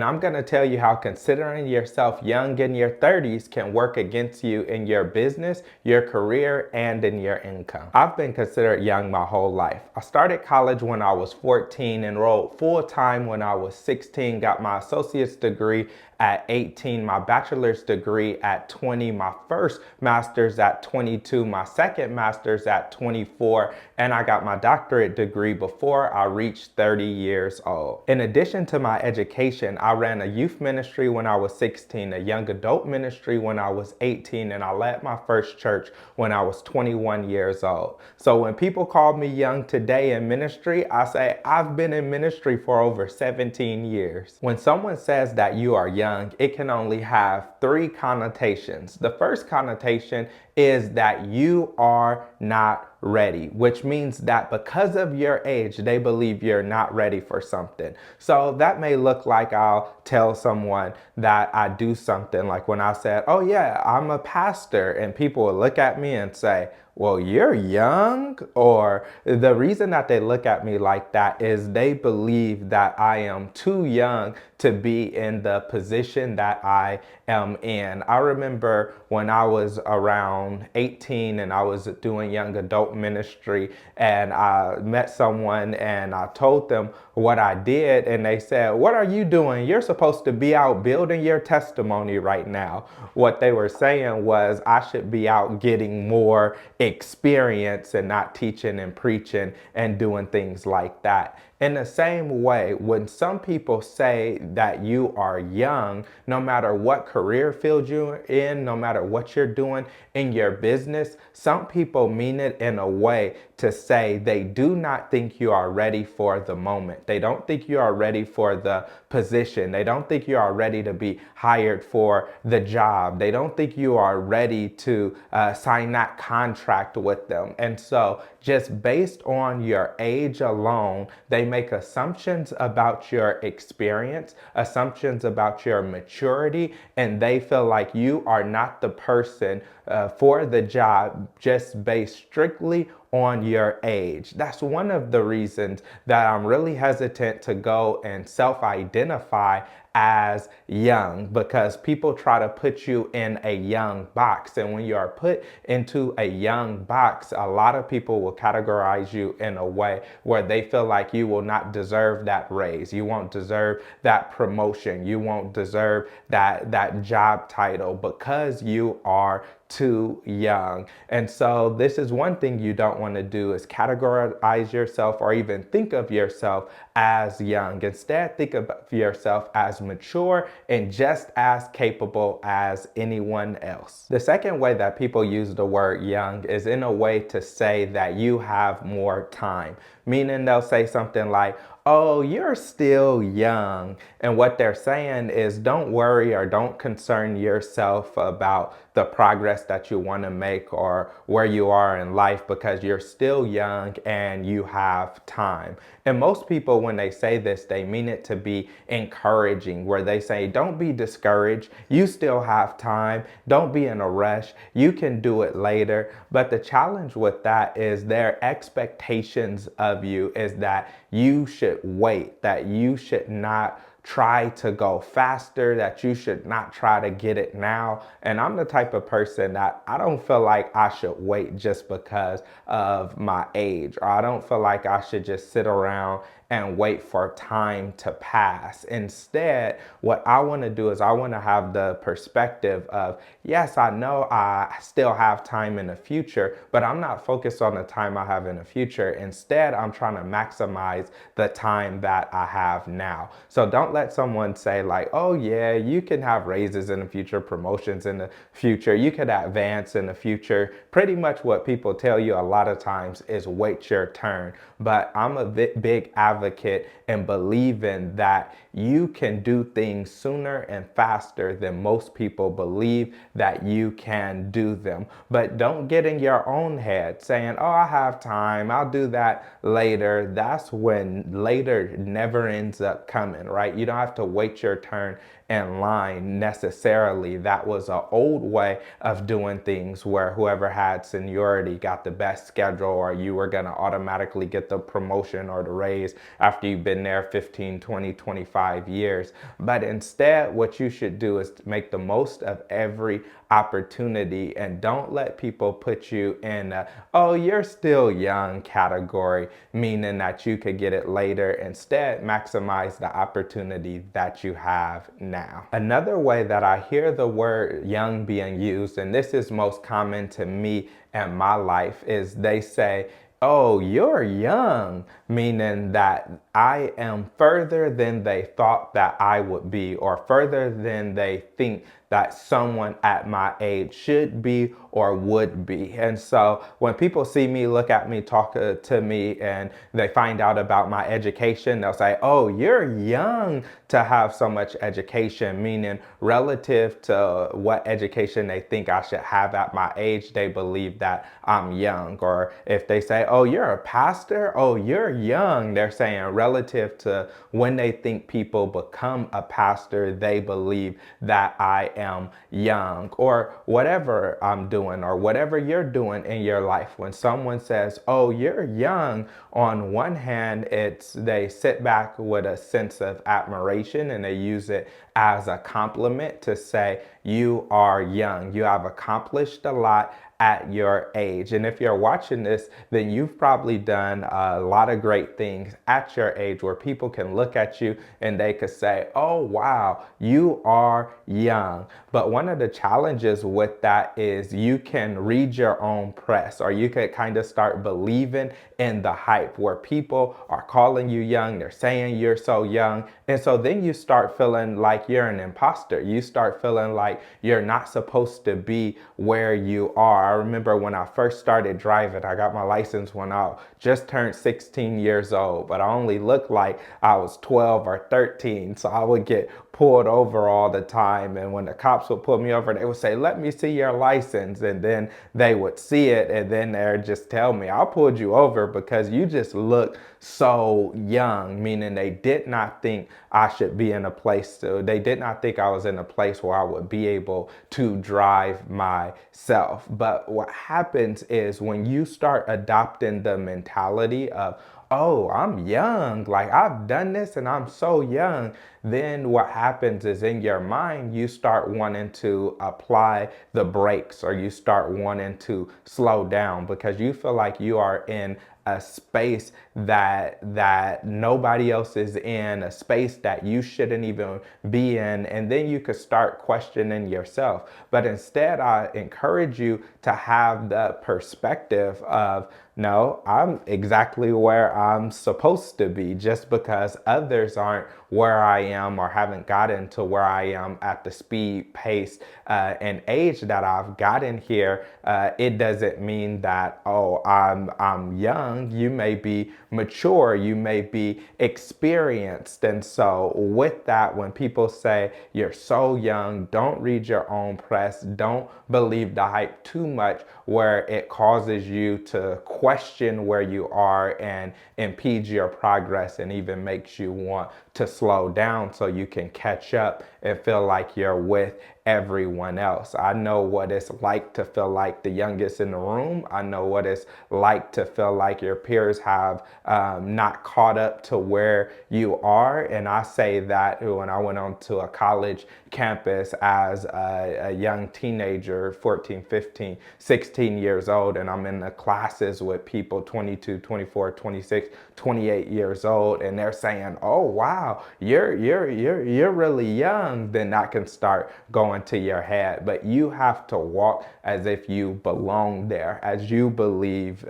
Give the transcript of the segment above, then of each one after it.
And I'm going to tell you how considering yourself young in your 30s can work against you in your business, your career, and in your income. I've been considered young my whole life. I started college when I was 14, enrolled full-time when I was 16, got my associate's degree at 18, my bachelor's degree at 20, my first master's at 22, my second master's at 24, and I got my doctorate degree before I reached 30 years old. In addition to my education, I ran a youth ministry when I was 16, a young adult ministry when I was 18, and I led my first church when I was 21 years old. So when people call me young today in ministry, I say I've been in ministry for over 17 years. When someone says that you are young, it can only have three connotations. The first connotation is that you are not ready, which means that because of your age, they believe you're not ready for something. So that may look like I'll tell someone that I do something, like when I said, oh yeah, I'm a pastor, and people will look at me and say, well, you're young. Or the reason that they look at me like that is they believe that I am too young to be in the position that I am in. I remember when I was around 18 and I was doing young adult ministry, and I met someone and I told them what I did, and they said, what are you doing? You're supposed to be out building your testimony right now. What they were saying was I should be out getting more experience and not teaching and preaching and doing things like that. In the same way, when some people say that you are young, no matter what career field you're in, no matter what you're doing in your business, some people mean it in a way to say they do not think you are ready for the moment. They don't think you are ready for the position. They don't think you are ready to be hired for the job. They don't think you are ready to sign that contract with them. And so just based on your age alone, they make assumptions about your experience, assumptions about your maturity, and they feel like you are not the person for the job just based strictly on your age. That's one of the reasons that I'm really hesitant to go and self-identify as young, because people try to put you in a young box. And when you are put into a young box, a lot of people will categorize you in a way where they feel like you will not deserve that raise. You won't deserve that promotion. You won't deserve that job title because you are too young. And so this is one thing you don't want to do, is categorize yourself or even think of yourself as young. Instead, think of yourself as mature and just as capable as anyone else. The second way that people use the word young is in a way to say that you have more time, meaning they'll say something like, oh, you're still young. And what they're saying is don't worry or don't concern yourself about the progress that you want to make or where you are in life, because you're still young and you have time. And most people, when they say this, they mean it to be encouraging, where they say, don't be discouraged. You still have time. Don't be in a rush. You can do it later. But the challenge with that is their expectations of you is that you should wait, that you should not try to go faster, that you should not try to get it now. And I'm the type of person that I don't feel like I should wait just because of my age, or I don't feel like I should just sit around and wait for time to pass. Instead, what I want to do is I want to have the perspective of, yes, I know I still have time in the future, but I'm not focused on the time I have in the future. Instead, I'm trying to maximize the time that I have now. So don't let someone say like, oh yeah, you can have raises in the future, promotions in the future, you could advance in the future. Pretty much what people tell you a lot of times is wait your turn. But I'm a big advocate and believing that you can do things sooner and faster than most people believe that you can do them. But don't get in your own head saying, oh, I have time, I'll do that later. That's when later never ends up coming, right? You don't have to wait your turn in line necessarily. That was an old way of doing things, where whoever had seniority got the best schedule, or you were going to automatically get the promotion or the raise after you've been there 15, 20, 25 5 years. But instead, what you should do is make the most of every opportunity and don't let people put you in a, oh, you're still young category, meaning that you could get it later. Instead, maximize the opportunity that you have now. Another way that I hear the word young being used, and this is most common to me in my life, is they say, oh, you're young, meaning that I am further than they thought that I would be, or further than they think that someone at my age should be or would be. And so when people see me, look at me, talk to me, and they find out about my education, they'll say, oh, you're young to have so much education, meaning relative to what education they think I should have at my age, they believe that I'm young. Or if they say, oh, you're a pastor, oh, you're young, they're saying relative to when they think people become a pastor, they believe that I am young. Or whatever I'm doing or whatever you're doing in your life, when someone says, oh, you're young, on one hand, they sit back with a sense of admiration and they use it as a compliment to say, you are young, you have accomplished a lot at your age. And if you're watching this, then you've probably done a lot of great things at your age where people can look at you and they could say, oh, wow, you are young. But one of the challenges with that is you can read your own press, or you could kind of start believing in the hype where people are calling you young, they're saying you're so young. And so then you start feeling like you're an imposter. You start feeling like you're not supposed to be where you are. I remember when I first started driving, I got my license when I just turned 16 years old, but I only looked like I was 12 or 13. So I would get pulled over all the time. And when the cops would pull me over, they would say, let me see your license. And then they would see it. And then they'd just tell me, I pulled you over because you just look so young, meaning they did not think I should be in a place they did not think I was in a place where I would be able to drive myself. But what happens is when you start adopting the mentality of, oh, I'm young, like I've done this and I'm so young, then what happens is in your mind, you start wanting to apply the brakes, or you start wanting to slow down because you feel like you are in a space that nobody else is in, a space that you shouldn't even be in, and then you could start questioning yourself. But instead, I encourage you to have the perspective of, no, I'm exactly where I'm supposed to be. Just because others aren't where I am or haven't gotten to where I am at the speed, pace, and age that I've gotten here, it doesn't mean that, oh, I'm young. You may be mature, you may be experienced. And so with that, when people say you're so young, don't read your own press, don't believe the hype too much where it causes you to question where you are and impedes your progress and even makes you want to slow down so you can catch up and feel like you're with everyone else. I know what it's like to feel like the youngest in the room. I know what it's like to feel like your peers have not caught up to where you are. And I say that when I went onto a college campus as a young teenager, 14, 15, 16 years old, and I'm in the classes with people 22, 24, 26, 28 years old, and they're saying, oh, wow, you're really young, then that can start going to your head. But you have to walk as if you belong there, as you believe,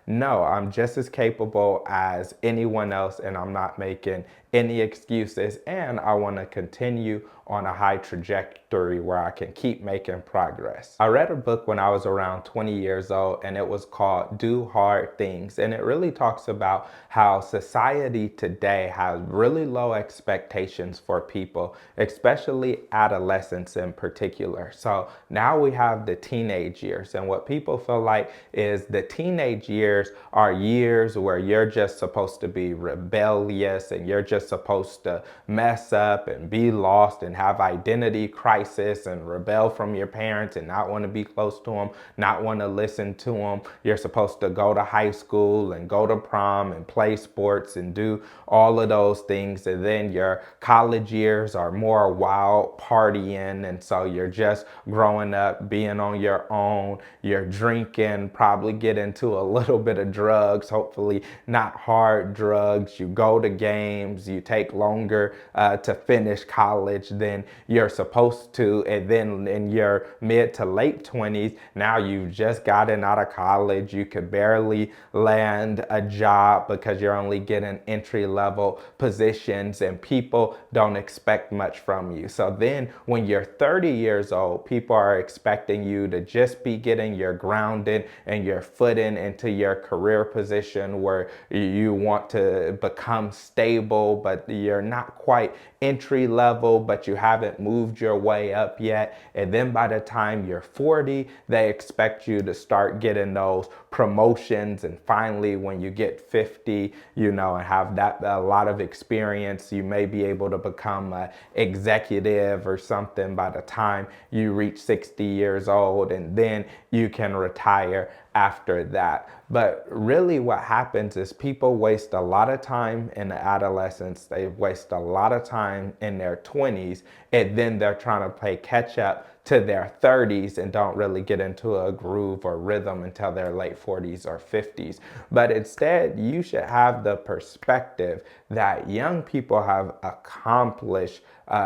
no, I'm just as capable as anyone else, and I'm not making any excuses, and I want to continue on a high trajectory where I can keep making progress. I read a book when I was around 20 years old, and it was called Do Hard Things. And it really talks about how society today has really low expectations for people, especially adolescents in particular. So now we have the teenage years, and what people feel like is the teenage years are years where you're just supposed to be rebellious and you're just just supposed to mess up and be lost and have identity crisis and rebel from your parents and not want to be close to them, not want to listen to them. You're supposed to go to high school and go to prom and play sports and do all of those things. And then your college years are more wild partying. And so you're just growing up, being on your own. You're drinking, probably get into a little bit of drugs, hopefully not hard drugs. You go to games, you take longer to finish college than you're supposed to. And then in your mid to late 20s, now you've just gotten out of college. You could barely land a job because you're only getting entry level positions and people don't expect much from you. So then when you're 30 years old, people are expecting you to just be getting your grounded and your footing into your career position where you want to become stable, but you're not quite entry level, but you haven't moved your way up yet. And then by the time you're 40, they expect you to start getting those promotions. And finally, when you get 50, and have that a lot of experience, you may be able to become an executive or something by the time you reach 60 years old, and then you can retire after that. But really what happens is people waste a lot of time in adolescence, they waste a lot of time in their 20s, and then they're trying to play catch up to their 30s and don't really get into a groove or rhythm until their late 40s or 50s. But instead, you should have the perspective that young people have accomplished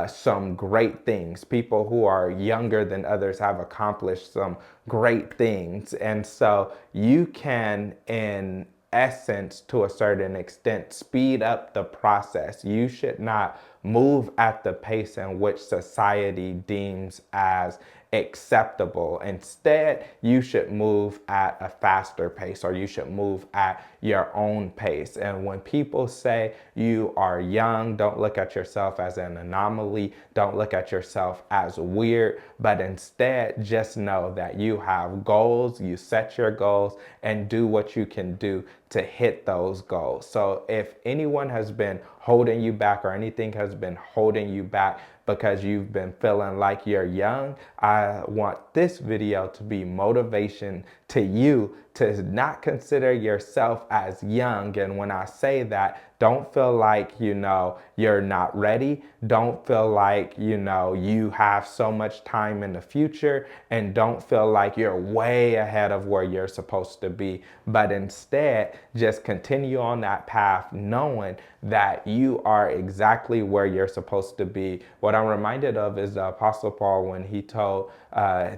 some great things. People who are younger than others have accomplished some great things. And so you can, in essence, to a certain extent, speed up the process. You should not move at the pace in which society deems as acceptable. Instead, you should move at a faster pace, or you should move at your own pace. And when people say you are young, don't look at yourself as an anomaly, don't look at yourself as weird, but instead just know that you have goals, you set your goals, and do what you can do to hit those goals. So if anyone has been holding you back, or anything has been holding you back because you've been feeling like you're young, I want this video to be motivation to you to not consider yourself as young. And when I say that, don't feel like, you're not ready. Don't feel like, you have so much time in the future, and don't feel like you're way ahead of where you're supposed to be. But instead, just continue on that path knowing that you are exactly where you're supposed to be. What I'm reminded of is the Apostle Paul when he told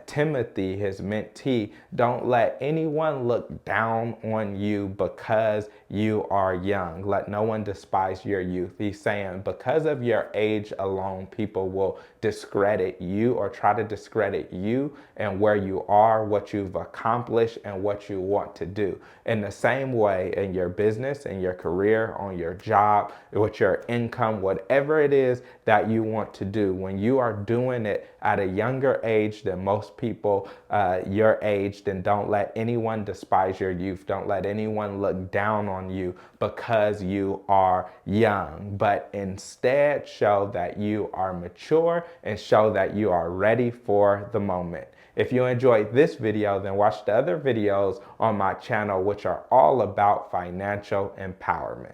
Timothy, his mentee, don't let anyone look down on you because you are young. Let no one despise your youth. He's saying because of your age alone, people will discredit you or try to discredit you and where you are, what you've accomplished, and what you want to do. In the same way, in your business, in your career, on your job, with your income, whatever it is that you want to do, when you are doing it at a younger age than most people your age, then don't let anyone despise your youth. Don't let anyone look down on you because you are young, but instead show that you are mature and show that you are ready for the moment. If you enjoyed this video, then watch the other videos on my channel, which are all about financial empowerment.